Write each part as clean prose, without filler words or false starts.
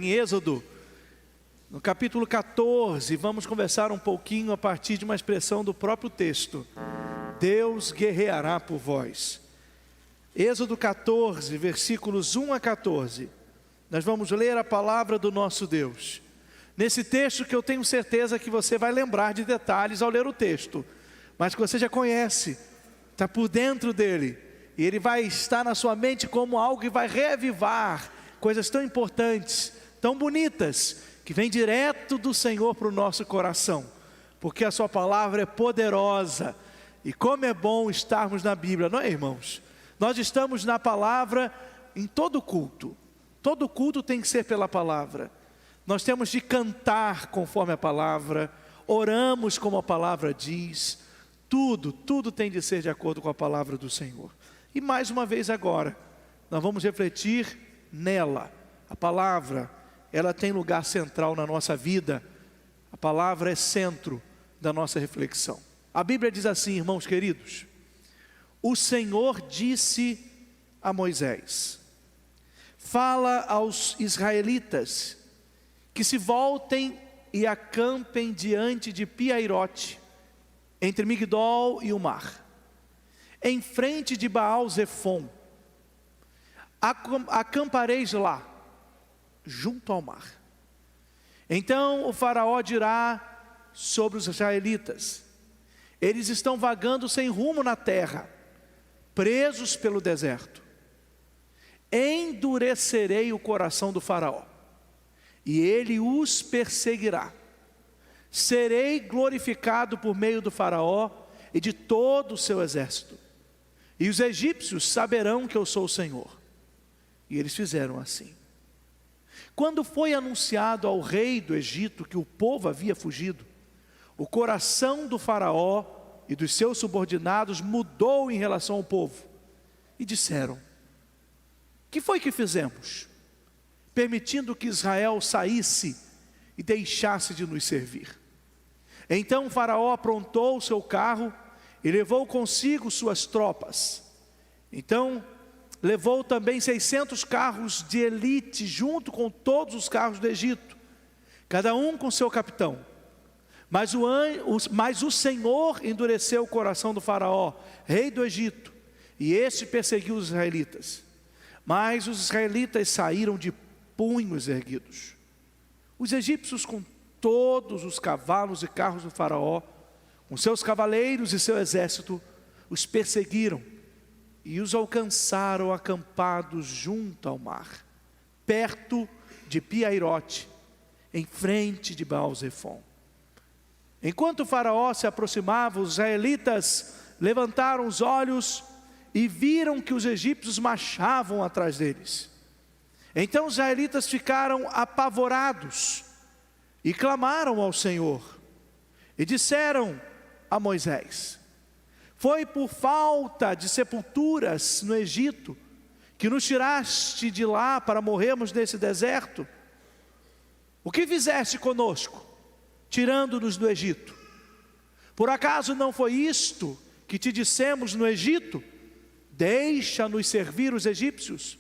em Êxodo, no capítulo 14, vamos conversar um pouquinho a partir de uma expressão do próprio texto. Deus guerreará por vós. Êxodo 14, versículos 1 a 14. Nós vamos ler a palavra do nosso Deus. Nesse texto que eu tenho certeza que você vai lembrar de detalhes ao ler o texto, mas que você já conhece, está por dentro dele, e ele vai estar na sua mente como algo que vai reavivar coisas tão importantes, tão bonitas, que vem direto do Senhor para o nosso coração, porque a sua palavra é poderosa, e como é bom estarmos na Bíblia, não é, irmãos? Nós estamos na palavra em todo culto tem que ser pela palavra. Nós temos de cantar conforme a palavra, oramos como a palavra diz, tudo tem de ser de acordo com a palavra do Senhor. E mais uma vez agora, nós vamos refletir nela. A palavra, ela tem lugar central na nossa vida, a palavra é centro da nossa reflexão. A Bíblia diz assim, irmãos queridos: o Senhor disse a Moisés: fala aos israelitas que se voltem e acampem diante de Piairote, entre Migdol e o mar, em frente de Baal-Zefon. Acampareis lá, junto ao mar. Então o faraó dirá sobre os israelitas: eles estão vagando sem rumo na terra, presos pelo deserto. Endurecerei o coração do faraó, e ele os perseguirá. Serei glorificado por meio do faraó e de todo o seu exército, e os egípcios saberão que eu sou o Senhor. E eles fizeram assim. Quando foi anunciado ao rei do Egito que o povo havia fugido, o coração do faraó e dos seus subordinados mudou em relação ao povo, e disseram: que foi que fizemos, permitindo que Israel saísse e deixasse de nos servir? Então o faraó aprontou o seu carro e levou consigo suas tropas. Então levou também 600 carros de elite, junto com todos os carros do Egito, cada um com seu capitão. Mas o Senhor endureceu o coração do faraó, rei do Egito, e este perseguiu os israelitas. Mas os israelitas saíram de punhos erguidos. Os egípcios, com todos os cavalos e carros do faraó, com seus cavaleiros e seu exército, os perseguiram e os alcançaram acampados junto ao mar, perto de Piairote, em frente de Baal-Zefon. Enquanto o faraó se aproximava, os israelitas levantaram os olhos e viram que os egípcios marchavam atrás deles. Então os israelitas ficaram apavorados e clamaram ao Senhor e disseram a Moisés: foi por falta de sepulturas no Egito que nos tiraste de lá para morrermos nesse deserto? O que fizeste conosco, tirando-nos do Egito? Por acaso não foi isto que te dissemos no Egito: deixa-nos servir os egípcios?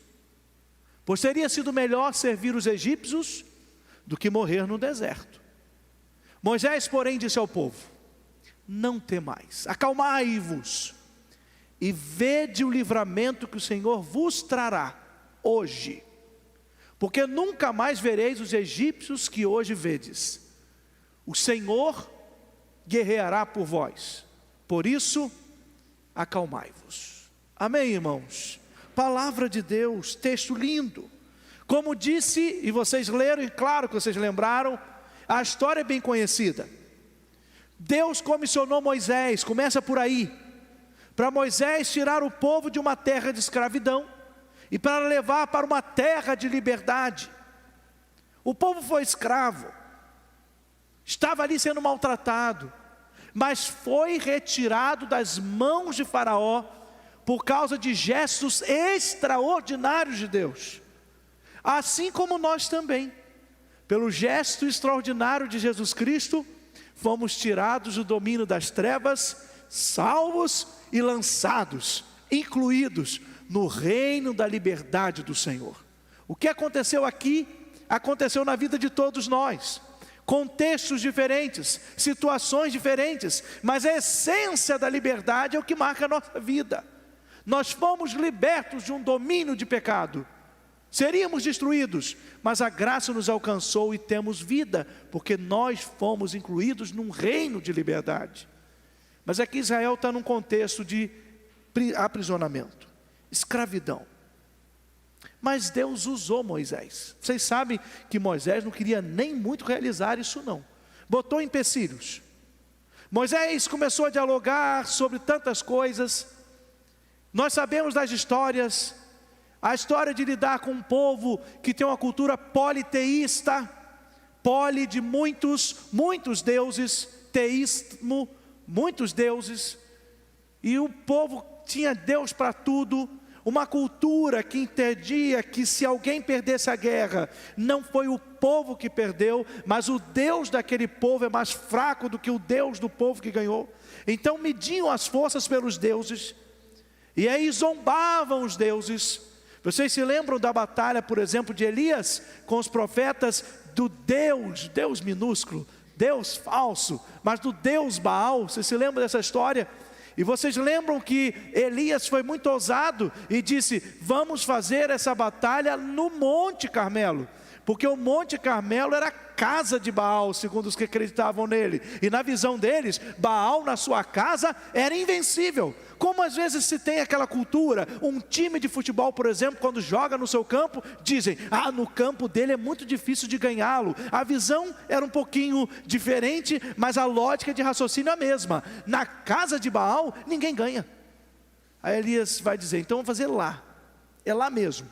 Pois teria sido melhor servir os egípcios do que morrer no deserto. Moisés, porém, disse ao povo: não temais, acalmai-vos, e vede o livramento que o Senhor vos trará hoje, porque nunca mais vereis os egípcios que hoje vedes. O Senhor guerreará por vós, por isso acalmai-vos. Amém, irmãos? Palavra de Deus, texto lindo. Como disse, e vocês leram, e claro que vocês lembraram, a história é bem conhecida. Deus comissionou Moisés, começa por aí, para Moisés tirar o povo de uma terra de escravidão e para levar para uma terra de liberdade. O povo foi escravo, estava ali sendo maltratado, mas foi retirado das mãos de Faraó por causa de gestos extraordinários de Deus. Assim como nós também, pelo gesto extraordinário de Jesus Cristo, fomos tirados do domínio das trevas, salvos e lançados, incluídos no reino da liberdade do Senhor. O que aconteceu aqui aconteceu na vida de todos nós. Contextos diferentes, situações diferentes, mas a essência da liberdade é o que marca a nossa vida. Nós fomos libertos de um domínio de pecado. Seríamos destruídos, mas a graça nos alcançou e temos vida, porque nós fomos incluídos num reino de liberdade. Mas aqui Israel está num contexto de aprisionamento, escravidão. Mas Deus usou Moisés. Vocês sabem que Moisés não queria nem muito realizar isso não. Botou empecilhos. Moisés começou a dialogar sobre tantas coisas. Nós sabemos das histórias. A história de lidar com um povo que tem uma cultura politeísta. Poli de muitos deuses. Teísmo, muitos deuses. E o povo tinha Deus para tudo. Uma cultura que entendia que se alguém perdesse a guerra, não foi o povo que perdeu, mas o Deus daquele povo é mais fraco do que o Deus do povo que ganhou. Então mediam as forças pelos deuses, e aí zombavam os deuses. Vocês se lembram da batalha, por exemplo, de Elias com os profetas do Deus minúsculo, Deus falso, mas do Deus Baal? Vocês se lembram dessa história? E vocês lembram que Elias foi muito ousado e disse: vamos fazer essa batalha no Monte Carmelo, porque o Monte Carmelo era a casa de Baal, segundo os que acreditavam nele, e na visão deles, Baal na sua casa era invencível. Como às vezes se tem aquela cultura, um time de futebol, por exemplo, quando joga no seu campo, dizem: no campo dele é muito difícil de ganhá-lo. A visão era um pouquinho diferente, mas a lógica de raciocínio é a mesma. Na casa de Baal, ninguém ganha. Aí Elias vai dizer: então vamos fazer lá, é lá mesmo.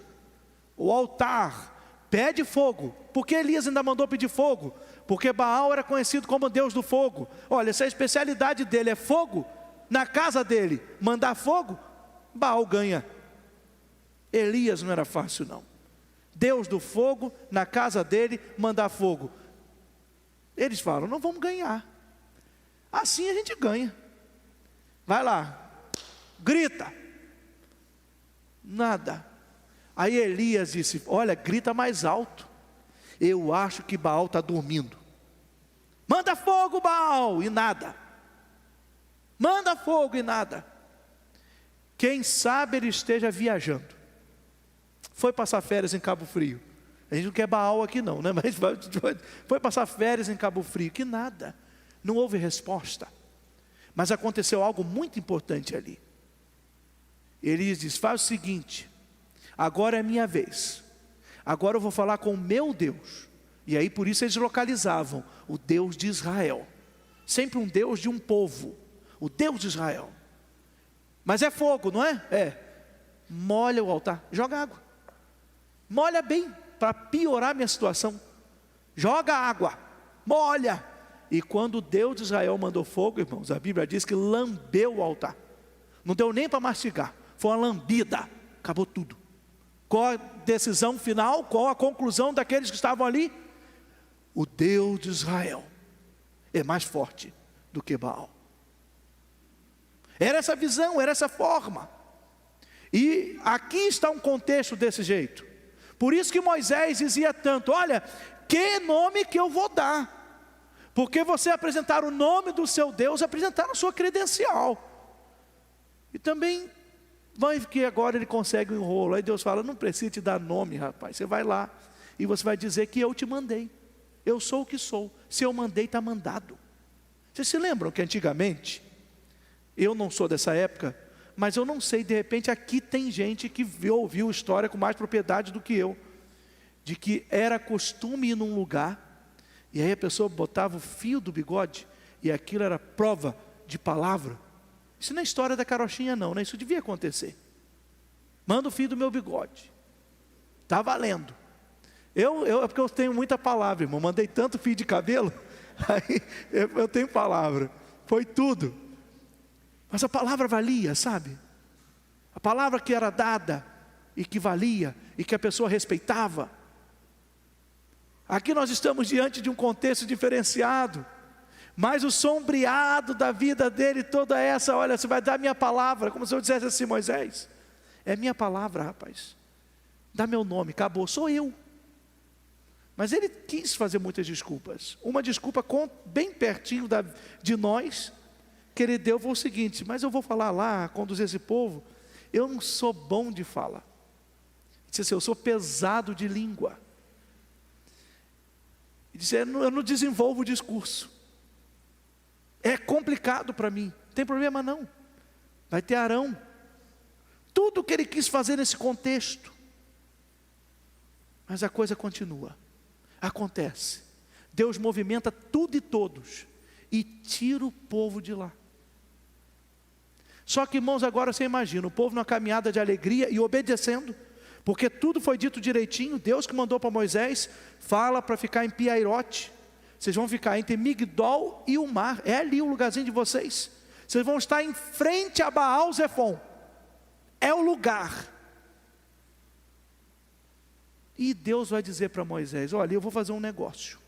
O altar pede fogo. Por que Elias ainda mandou pedir fogo? Porque Baal era conhecido como Deus do fogo. Olha, se a especialidade dele é fogo, na casa dele, mandar fogo, Baal ganha. Elias não era fácil não. Deus do fogo, na casa dele, mandar fogo. Eles falam: não vamos ganhar. Assim a gente ganha. Vai lá, grita. Nada. Aí Elias disse: olha, grita mais alto. Eu acho que Baal está dormindo. Manda fogo, Baal, e nada. Manda fogo e nada. Quem sabe ele esteja viajando. Foi passar férias em Cabo Frio. A gente não quer Baal aqui não, né? Mas foi passar férias em Cabo Frio. Que nada. Não houve resposta. Mas aconteceu algo muito importante ali. Elias diz: faz o seguinte, agora é minha vez. Agora eu vou falar com o meu Deus. E aí por isso eles localizavam o Deus de Israel. Sempre um Deus de um povo. O Deus de Israel. Mas é fogo, não é? É. Molha o altar, joga água. Molha bem, para piorar a minha situação. Joga água, molha. E quando o Deus de Israel mandou fogo, irmãos, a Bíblia diz que lambeu o altar. Não deu nem para mastigar, foi uma lambida, acabou tudo. Qual a decisão final, qual a conclusão daqueles que estavam ali? O Deus de Israel é mais forte do que Baal. Era essa visão, era essa forma. E aqui está um contexto desse jeito. Por isso que Moisés dizia tanto: olha, que nome que eu vou dar? Porque você apresentar o nome do seu Deus, apresentar a sua credencial. E também, vai que agora ele consegue um enrolo. Aí Deus fala: não precisa te dar nome, rapaz. Você vai lá e você vai dizer que eu te mandei. Eu sou o que sou. Se eu mandei, está mandado. Vocês se lembram que antigamente, eu não sou dessa época, mas eu não sei, de repente aqui tem gente que ouviu história com mais propriedade do que eu, de que era costume ir num lugar, e aí a pessoa botava o fio do bigode, e aquilo era prova de palavra. Isso não é história da carochinha não, né? Isso devia acontecer. Manda o fio do meu bigode, está valendo. É porque eu tenho muita palavra, irmão, mandei tanto fio de cabelo, aí eu tenho palavra, foi tudo. Mas a palavra valia, sabe? A palavra que era dada e que valia e que a pessoa respeitava. Aqui nós estamos diante de um contexto diferenciado, mas o sombreado da vida dele toda essa: olha, você vai dar minha palavra, como se eu dissesse assim: Moisés, é minha palavra, rapaz, dá meu nome, acabou, sou eu. Mas ele quis fazer muitas desculpas. Uma desculpa bem pertinho de nós, que ele deu foi o seguinte: mas eu vou falar lá, conduzir esse povo, eu não sou bom de fala. Ele disse assim: eu sou pesado de língua. Ele disse: eu não desenvolvo o discurso. É complicado para mim. Não tem problema não. Vai ter Arão. Tudo o que ele quis fazer nesse contexto. Mas a coisa continua. Acontece. Deus movimenta tudo e todos e tira o povo de lá. Só que, irmãos, agora você imagina, o povo numa caminhada de alegria e obedecendo, porque tudo foi dito direitinho. Deus que mandou para Moisés, fala para ficar em Piairote. Vocês vão ficar entre Migdol e o mar. É ali o lugarzinho de vocês. Vocês vão estar em frente a Baal-Zefon. É o lugar. E Deus vai dizer para Moisés: olha, eu vou fazer um negócio.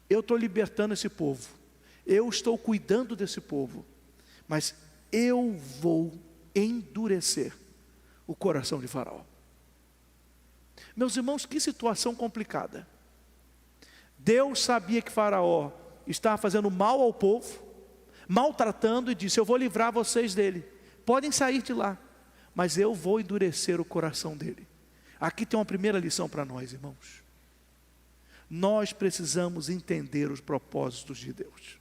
Eu estou libertando esse povo. Eu estou cuidando desse povo. Mas eu vou endurecer o coração de Faraó. Meus irmãos, que situação complicada. Deus sabia que Faraó estava fazendo mal ao povo, maltratando, e disse: eu vou livrar vocês dele. Podem sair de lá, mas eu vou endurecer o coração dele. Aqui tem uma primeira lição para nós, irmãos. Nós precisamos entender os propósitos de Deus.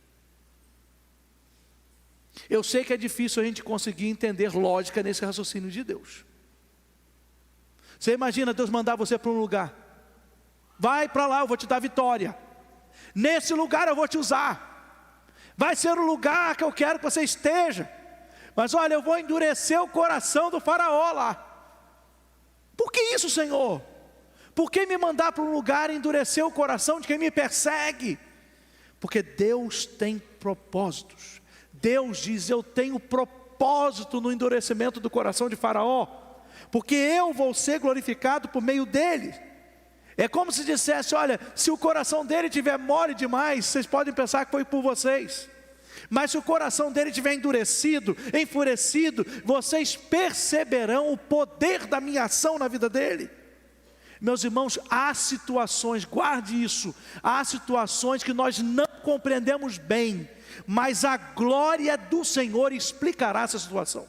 Eu sei que é difícil a gente conseguir entender lógica nesse raciocínio de Deus. Você imagina Deus mandar você para um lugar: vai para lá, eu vou te dar vitória. Nesse lugar eu vou te usar. Vai ser o lugar que eu quero que você esteja. Mas olha, eu vou endurecer o coração do Faraó lá. Por que isso, Senhor? Por que me mandar para um lugar e endurecer o coração de quem me persegue? Porque Deus tem propósitos. Deus diz: eu tenho propósito no endurecimento do coração de Faraó, porque eu vou ser glorificado por meio dele. É como se dissesse: olha, se o coração dele estiver mole demais, vocês podem pensar que foi por vocês. Mas se o coração dele estiver endurecido, enfurecido, vocês perceberão o poder da minha ação na vida dele. Meus irmãos, há situações, guarde isso, há situações que nós não compreendemos bem, mas a glória do Senhor explicará essa situação.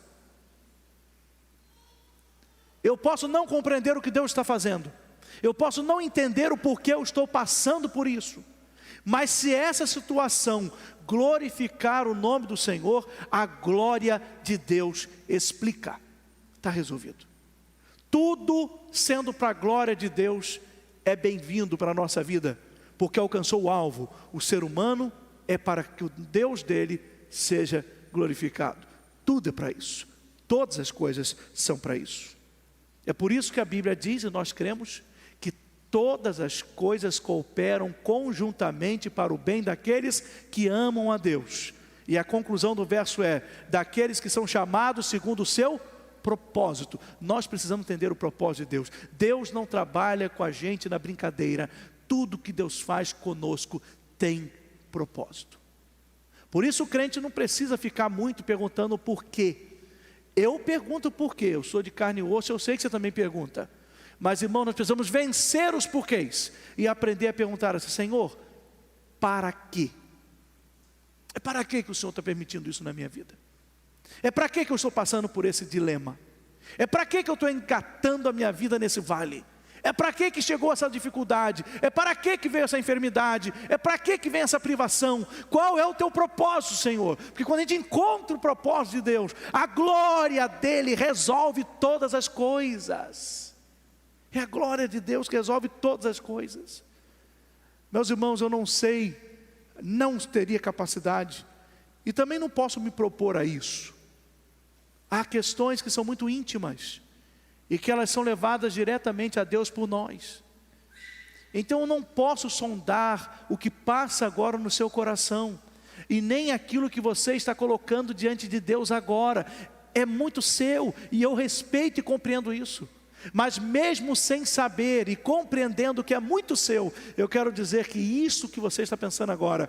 Eu posso não compreender o que Deus está fazendo, eu posso não entender o porquê eu estou passando por isso, mas se essa situação glorificar o nome do Senhor, a glória de Deus explica. Está resolvido. Tudo sendo para a glória de Deus é bem-vindo para a nossa vida, porque alcançou o alvo. O ser humano é para que o Deus dele seja glorificado. Tudo é para isso. Todas as coisas são para isso. É por isso que a Bíblia diz, e nós cremos, que todas as coisas cooperam conjuntamente para o bem daqueles que amam a Deus. E a conclusão do verso é: daqueles que são chamados segundo o seu propósito. Nós precisamos entender o propósito de Deus. Deus não trabalha com a gente na brincadeira. Tudo que Deus faz conosco tem propósito. Por isso o crente não precisa ficar muito perguntando por quê. Eu pergunto por quê. Eu sou de carne e osso, eu sei que você também pergunta. Mas, irmão, nós precisamos vencer os porquês e aprender a perguntar assim: Senhor, para quê? É para quê que o Senhor está permitindo isso na minha vida? É para quê que eu estou passando por esse dilema? É para quê que eu estou engatando a minha vida nesse vale? É para quê que chegou essa dificuldade? É para quê que veio essa enfermidade? É para quê que vem essa privação? Qual é o teu propósito, Senhor? Porque quando a gente encontra o propósito de Deus, a glória dele resolve todas as coisas. É a glória de Deus que resolve todas as coisas. Meus irmãos, eu não sei, não teria capacidade, e também não posso me propor a isso. Há questões que são muito íntimas, e que elas são levadas diretamente a Deus por nós. Então eu não posso sondar o que passa agora no seu coração, e nem aquilo que você está colocando diante de Deus agora. É muito seu, e eu respeito e compreendo isso. Mas mesmo sem saber e compreendendo que é muito seu, eu quero dizer que isso que você está pensando agora,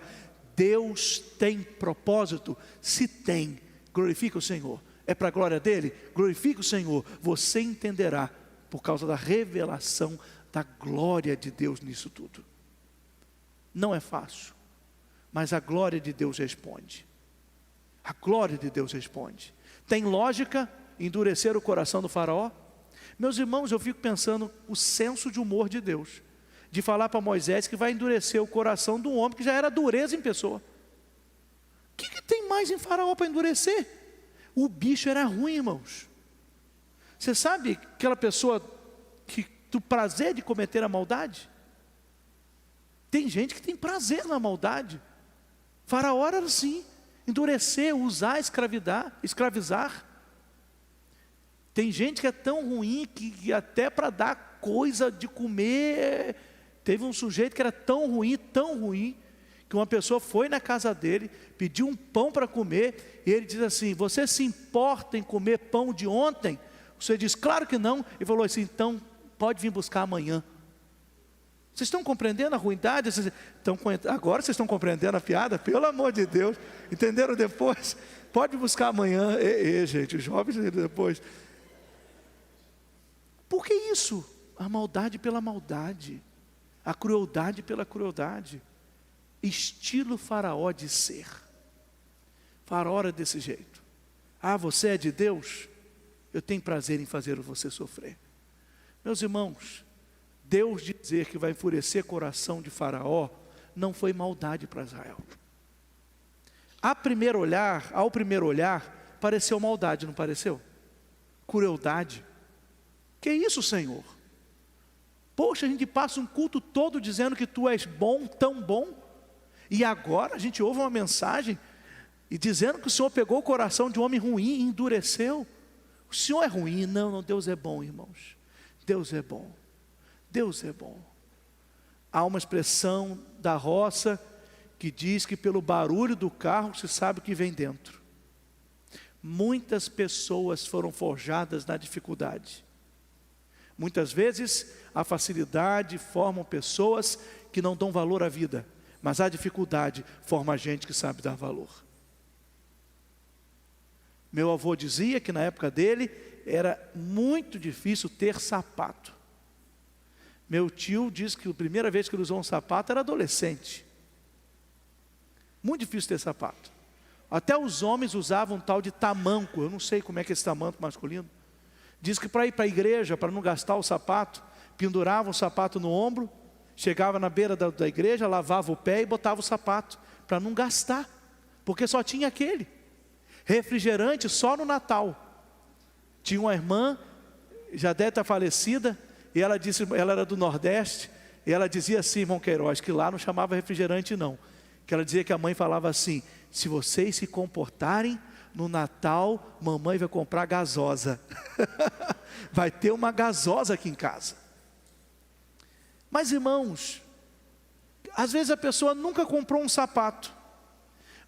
Deus tem propósito. Se tem, glorifica o Senhor. É para a glória dele? Glorifica o Senhor. Você entenderá por causa da revelação da glória de Deus nisso tudo. Não é fácil, mas a glória de Deus responde. A glória de Deus responde. Tem lógica endurecer o coração do faraó? Meus irmãos, eu fico pensando o senso de humor de Deus, de falar para Moisés que vai endurecer o coração de um homem que já era dureza em pessoa. O que tem mais em faraó para endurecer? O bicho era ruim, irmãos. Você sabe aquela pessoa que do prazer de cometer a maldade? Tem gente que tem prazer na maldade. Faraó era assim, endurecer, usar, escravizar. Tem gente que é tão ruim que até para dar coisa de comer, teve um sujeito que era tão ruim, que uma pessoa foi na casa dele, pediu um pão para comer, e ele diz assim: você se importa em comer pão de ontem? Você diz: claro que não. Ele falou assim: então pode vir buscar amanhã. Vocês estão compreendendo a ruindade? Agora vocês estão compreendendo a piada? Pelo amor de Deus, entenderam depois? Pode buscar amanhã. Gente, os jovens depois. Por que isso? A maldade pela maldade, a crueldade pela crueldade. Estilo faraó de ser. Faraó era desse jeito. Ah, você é de Deus? Eu tenho prazer em fazer você sofrer. Meus irmãos, Deus dizer que vai enfurecer o coração de Faraó, não foi maldade para Israel. Ao primeiro olhar, pareceu maldade, não pareceu? Crueldade. Que isso, Senhor? Poxa, a gente passa um culto todo dizendo que Tu és bom, tão bom, e agora a gente ouve uma mensagem e dizendo que o Senhor pegou o coração de um homem ruim e endureceu. O Senhor é ruim? Não, Deus é bom, irmãos. Deus é bom. Deus é bom. Há uma expressão da roça que diz que pelo barulho do carro se sabe o que vem dentro. Muitas pessoas foram forjadas na dificuldade. Muitas vezes a facilidade forma pessoas que não dão valor à vida, mas a dificuldade forma gente que sabe dar valor. Meu avô dizia que na época dele era muito difícil ter sapato. Meu tio diz que a primeira vez que ele usou um sapato era adolescente. Muito difícil ter sapato. Até os homens usavam um tal de tamanco. Eu não sei como é que é esse tamanco masculino. Diz que para ir para a igreja, para não gastar o sapato, pendurava o sapato no ombro, chegava na beira da igreja, lavava o pé e botava o sapato, para não gastar, porque só tinha aquele. Refrigerante só no Natal. Tinha uma irmã, já deve estar falecida, e ela era do Nordeste, e ela dizia assim, irmão Queiroz, que lá não chamava refrigerante não, que ela dizia que a mãe falava assim: se vocês se comportarem, no Natal, mamãe vai comprar gasosa. Vai ter uma gasosa aqui em casa. Mas irmãos, às vezes a pessoa nunca comprou um sapato,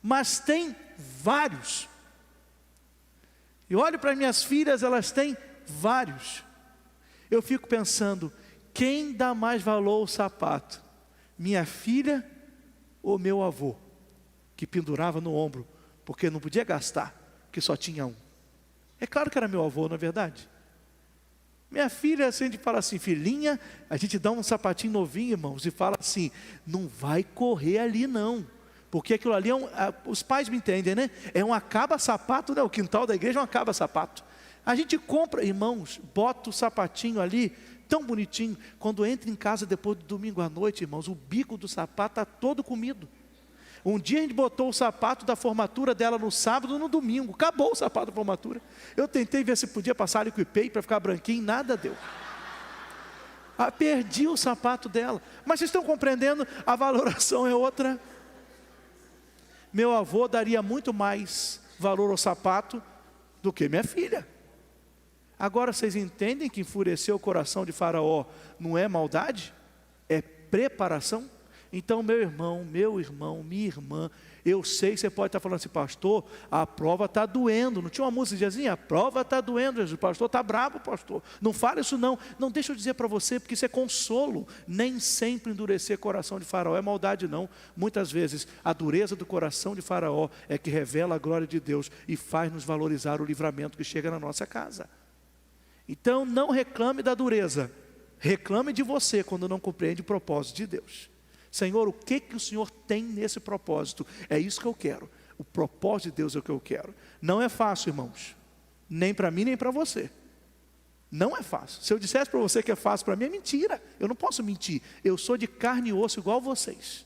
mas tem vários. Eu olho para minhas filhas, elas têm vários. Eu fico pensando, quem dá mais valor ao sapato? Minha filha ou meu avô? Que pendurava no ombro, porque não podia gastar, porque só tinha um. É claro que era meu avô, não é verdade? Minha filha, assim, a gente fala assim: filhinha, a gente dá um sapatinho novinho, irmãos, e fala assim: não vai correr ali não, porque aquilo ali os pais me entendem, né? É um acaba-sapato, né? O quintal da igreja é um acaba-sapato. A gente compra, irmãos, bota o sapatinho ali, tão bonitinho, quando entra em casa depois do domingo à noite, irmãos, o bico do sapato está todo comido. Um dia a gente botou o sapato da formatura dela no sábado, no domingo, acabou o sapato da formatura. Eu tentei ver se podia passar liquid para ficar branquinho, nada deu. Perdi o sapato dela. Mas vocês estão compreendendo? A valoração é outra. Meu avô daria muito mais valor ao sapato do que minha filha. Agora vocês entendem que enfurecer o coração de Faraó não é maldade? É preparação? Então meu irmão, minha irmã, eu sei que você pode estar falando assim: pastor, a prova está doendo. Não tinha uma música que dizia assim: a prova está doendo, Jesus, o pastor está bravo, pastor. Não fale isso não. Não, deixa eu dizer para você, porque isso é consolo. Nem sempre endurecer o coração de Faraó é maldade não. Muitas vezes a dureza do coração de Faraó é que revela a glória de Deus e faz nos valorizar o livramento que chega na nossa casa. Então não reclame da dureza, Reclame de você quando não compreende o propósito de Deus. Senhor, o que o Senhor tem nesse propósito? É isso que eu quero. O propósito de Deus é o que eu quero. Não é fácil, irmãos. Nem para mim, nem para você. Não é fácil. Se eu dissesse para você que é fácil, para mim é mentira. Eu não posso mentir. Eu sou de carne e osso igual vocês.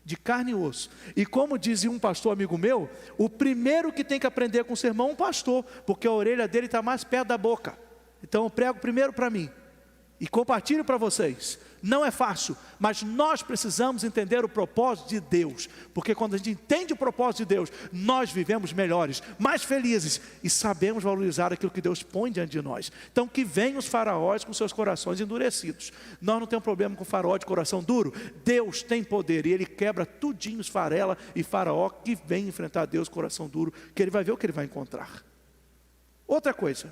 De carne e osso. E como dizia um pastor amigo meu, o primeiro que tem que aprender com o sermão é um pastor, porque a orelha dele está mais perto da boca. Então eu prego primeiro para mim e compartilho para vocês. Não é fácil, mas nós precisamos entender o propósito de Deus, porque quando a gente entende o propósito de Deus, nós vivemos melhores, mais felizes e sabemos valorizar aquilo que Deus põe diante de nós. Então que venham os faraós com seus corações endurecidos. Nós não temos problema com faraó de coração duro. Deus tem poder e Ele quebra tudinho os farela e faraó que vem enfrentar Deus com coração duro, que ele vai ver o que ele vai encontrar. Outra coisa,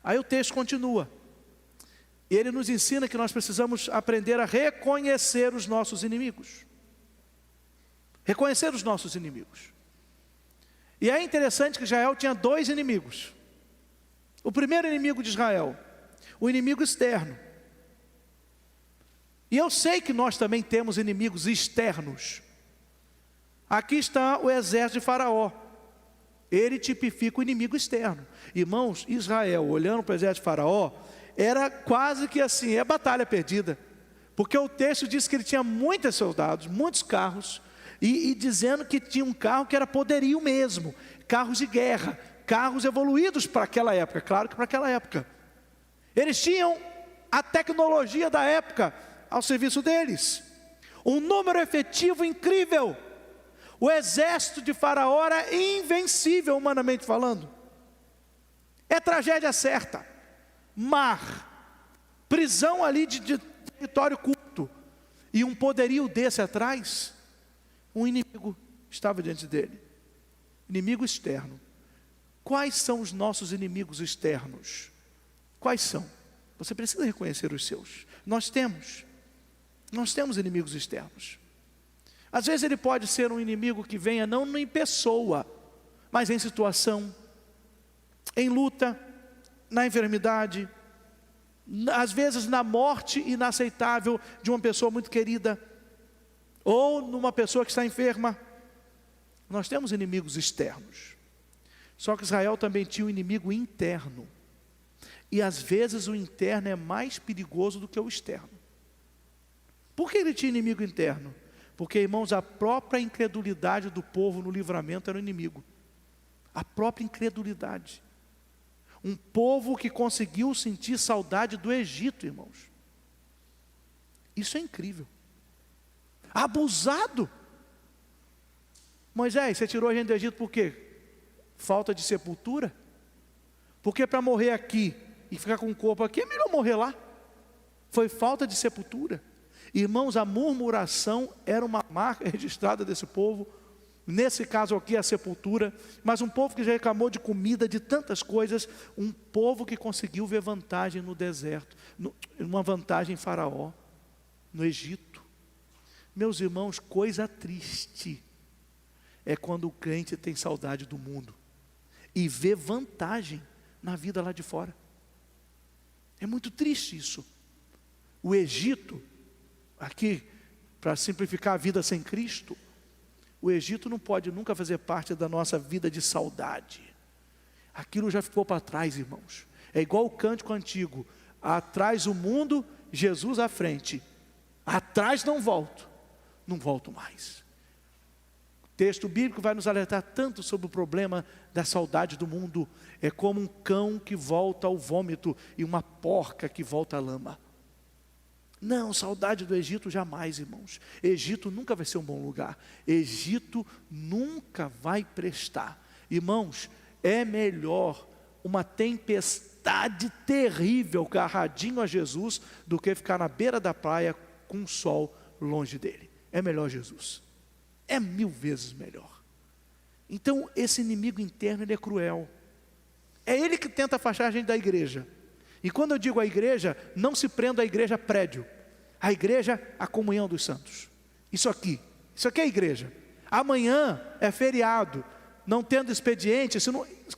aí o texto continua. E ele nos ensina que nós precisamos aprender a reconhecer os nossos inimigos. Reconhecer os nossos inimigos. E é interessante que Israel tinha dois inimigos. O primeiro inimigo de Israel, o inimigo externo. E eu sei que nós também temos inimigos externos. Aqui está o exército de Faraó. Ele tipifica o inimigo externo. Irmãos, Israel, olhando para o exército de Faraó, era quase que assim, é batalha perdida. Porque o texto diz que ele tinha muitos soldados, muitos carros, e dizendo que tinha um carro que era poderio mesmo, carros de guerra, carros evoluídos para aquela época, claro que para aquela época. Eles tinham a tecnologia da época ao serviço deles, um número efetivo incrível. O exército de Faraó era invencível, humanamente falando. É tragédia certa. Mar, prisão ali de território curto, e um poderio desse atrás, um inimigo estava diante dele. Inimigo externo. Quais são os nossos inimigos externos? Quais são? Você precisa reconhecer os seus. Nós temos inimigos externos. Às vezes ele pode ser um inimigo que venha não em pessoa, mas em situação, em luta, na enfermidade, às vezes na morte inaceitável de uma pessoa muito querida, ou numa pessoa que está enferma. Nós temos inimigos externos. Só que Israel também tinha um inimigo interno. E às vezes o interno é mais perigoso do que o externo. Por que ele tinha inimigo interno? Porque, irmãos, a própria incredulidade do povo no livramento era o inimigo. A própria incredulidade. Um povo que conseguiu sentir saudade do Egito, irmãos. Isso é incrível. Abusado. Moisés, você tirou a gente do Egito por quê? Falta de sepultura? Porque para morrer aqui e ficar com o corpo aqui, é melhor morrer lá. Foi falta de sepultura. Irmãos, a murmuração era uma marca registrada desse povo. Nesse caso aqui a sepultura, mas um povo que já reclamou de comida, de tantas coisas, um povo que conseguiu ver vantagem no deserto, uma vantagem em Faraó, no Egito. Meus irmãos, coisa triste é quando o crente tem saudade do mundo e vê vantagem na vida lá de fora. É muito triste isso. O Egito, aqui, para simplificar a vida sem Cristo, o Egito não pode nunca fazer parte da nossa vida de saudade. Aquilo já ficou para trás, irmãos. É igual o cântico antigo: atrás o mundo, Jesus à frente. Atrás não volto mais. O texto bíblico vai nos alertar tanto sobre o problema da saudade do mundo. É como um cão que volta ao vômito e uma porca que volta à lama. Não, saudade do Egito jamais, irmãos. Egito nunca vai ser um bom lugar. Egito nunca vai prestar. Irmãos, é melhor uma tempestade terrível agarradinho a Jesus do que ficar na beira da praia com o sol longe dele. É melhor Jesus. É 1000 vezes melhor. Então esse inimigo interno, ele é cruel. É ele que tenta afastar a gente da igreja. E quando eu digo a igreja, não se prenda à igreja prédio. A igreja, a comunhão dos santos. Isso aqui é a igreja. Amanhã é feriado. não tendo expediente,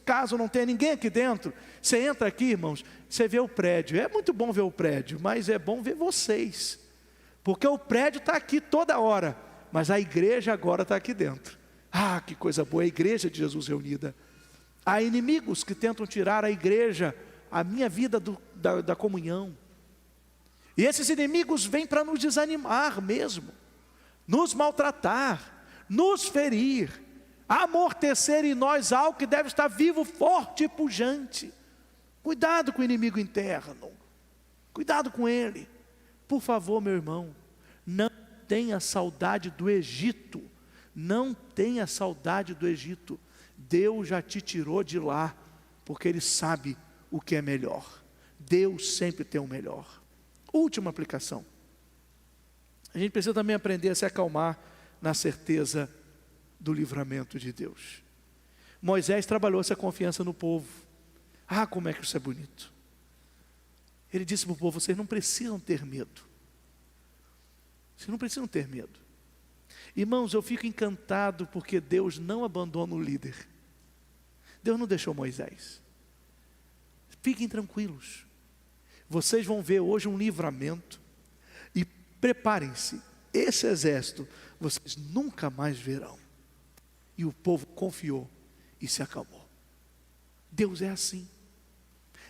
caso não tenha ninguém aqui dentro, você entra aqui, irmãos, você vê o prédio. É muito bom ver o prédio, mas é bom ver vocês, porque o prédio está aqui toda hora, mas a igreja agora está aqui dentro. Ah, que coisa boa, a igreja de Jesus reunida. Há inimigos que tentam tirar a igreja, a minha vida da comunhão. E esses inimigos vêm para nos desanimar mesmo, nos maltratar, nos ferir, amortecer em nós algo que deve estar vivo, forte e pujante. Cuidado com o inimigo interno, cuidado com ele. Por favor, meu irmão, não tenha saudade do Egito, não tenha saudade do Egito. Deus já te tirou de lá, porque Ele sabe o que é melhor. Deus sempre tem o melhor. Última aplicação. A gente precisa também aprender a se acalmar na certeza do livramento de Deus. Moisés trabalhou essa confiança no povo. Ah, como é que isso é bonito. Ele disse para o povo: vocês não precisam ter medo. Vocês não precisam ter medo. Irmãos, eu fico encantado porque Deus não abandona o líder. Deus não deixou Moisés. Fiquem tranquilos. Vocês vão ver hoje um livramento. E preparem-se. Esse exército vocês nunca mais verão. E o povo confiou e se acalmou. Deus é assim.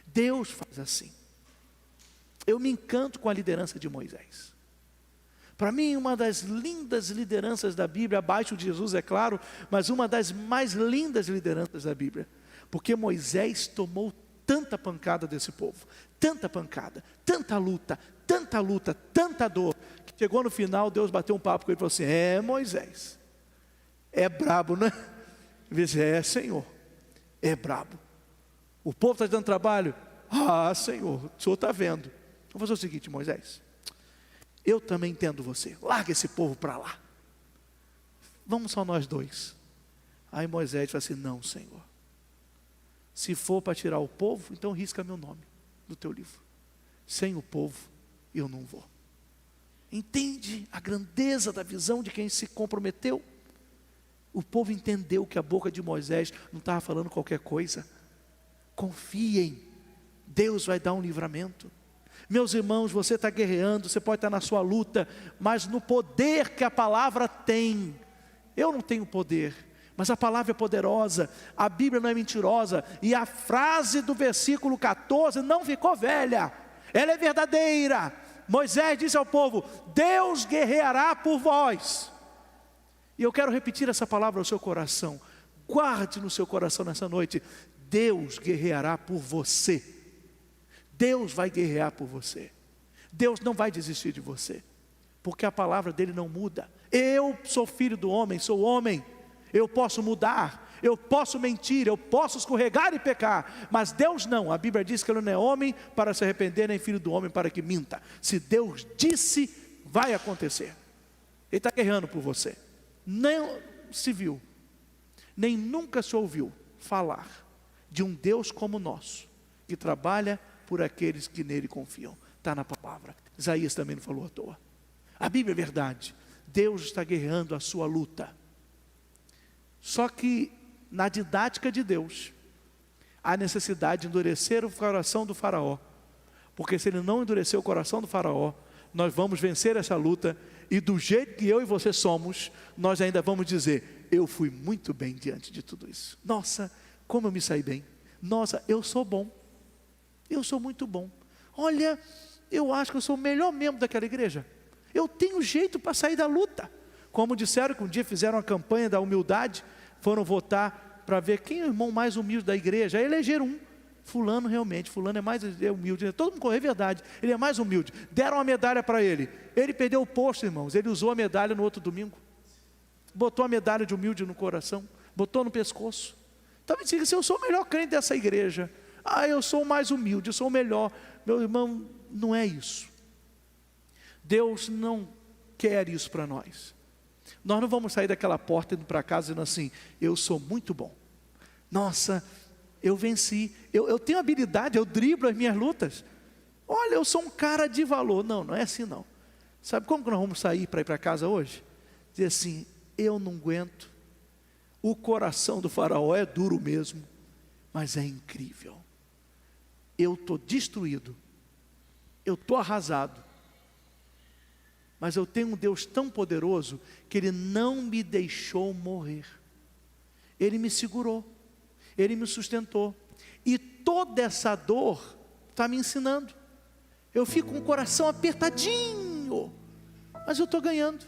Deus faz assim. Eu me encanto com a liderança de Moisés. Para mim, uma das lindas lideranças da Bíblia, abaixo de Jesus, é claro, mas uma das mais lindas lideranças da Bíblia, porque Moisés tomou tanta pancada desse povo, tanta pancada, tanta luta, tanta dor, que chegou no final, Deus bateu um papo com ele e falou assim: Moisés, é brabo, né? Ele disse: Senhor, é brabo. O povo está dando trabalho? Ah, Senhor, o Senhor está vendo. Vamos fazer o seguinte, Moisés, eu também entendo você, larga esse povo para lá, vamos só nós dois. Aí Moisés falou assim: não, Senhor, se for para tirar o povo, então risca meu nome do teu livro. Sem o povo eu não vou. Entende a grandeza da visão de quem se comprometeu? O povo entendeu que a boca de Moisés não estava falando qualquer coisa. Confiem, Deus vai dar um livramento. Meus irmãos, você está guerreando, você pode estar na sua luta, mas no poder que a palavra tem. Eu não tenho poder, mas a palavra é poderosa, a Bíblia não é mentirosa, e a frase do versículo 14 não ficou velha, ela é verdadeira. Moisés disse ao povo: Deus guerreará por vós. E eu quero repetir essa palavra ao seu coração, guarde no seu coração nessa noite: Deus guerreará por você. Deus vai guerrear por você. Deus não vai desistir de você, porque a palavra dele não muda. Eu sou filho do homem, sou homem, eu posso mudar, eu posso mentir, eu posso escorregar e pecar, mas Deus não. A Bíblia diz que ele não é homem para se arrepender, nem filho do homem para que minta. Se Deus disse, vai acontecer. Ele está guerreando por você. Não se viu, nem nunca se ouviu falar de um Deus como o nosso, que trabalha por aqueles que nele confiam. Está na palavra. Isaías também não falou à toa. A Bíblia é verdade. Deus está guerreando a sua luta. Só que na didática de Deus, há necessidade de endurecer o coração do faraó. Porque se ele não endurecer o coração do faraó, nós vamos vencer essa luta. E do jeito que eu e você somos, nós ainda vamos dizer: eu fui muito bem diante de tudo isso. Nossa, como eu me saí bem. Nossa, eu sou bom. Eu sou muito bom. Olha, eu acho que eu sou o melhor membro daquela igreja. Eu tenho jeito para sair da luta. Como disseram que um dia fizeram a campanha da humildade, foram votar para ver quem é o irmão mais humilde da igreja. Aí elegeram um. Fulano realmente, fulano é mais humilde. Todo mundo correu, é verdade, ele é mais humilde. Deram uma medalha para ele. Ele perdeu o posto, irmãos. Ele usou a medalha no outro domingo. Botou a medalha de humilde no coração. Botou no pescoço. Então me diga: se eu sou o melhor crente dessa igreja, eu sou o mais humilde, eu sou o melhor. Meu irmão, não é isso. Deus não quer isso para nós. Nós não vamos sair daquela porta indo para casa dizendo assim: eu sou muito bom. Nossa, eu venci, eu tenho habilidade, eu driblo as minhas lutas. Olha, eu sou um cara de valor. Não, não é assim não. Sabe como que nós vamos sair para ir para casa hoje? Dizer assim: eu não aguento. O coração do faraó é duro mesmo, mas é incrível. Eu estou destruído, eu estou arrasado, mas eu tenho um Deus tão poderoso que Ele não me deixou morrer. Ele me segurou, Ele me sustentou. E toda essa dor está me ensinando. Eu fico com o coração apertadinho, mas eu estou ganhando.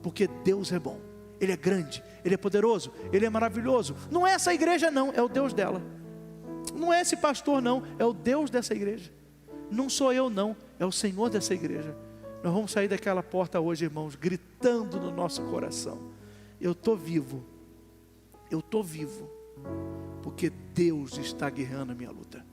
Porque Deus é bom, Ele é grande, Ele é poderoso, Ele é maravilhoso. Não é essa igreja não, é o Deus dela. Não é esse pastor não, é o Deus dessa igreja. Não sou eu não, é o Senhor dessa igreja. Nós vamos sair daquela porta hoje, irmãos, gritando no nosso coração: eu estou vivo, porque Deus está guerreando a minha luta.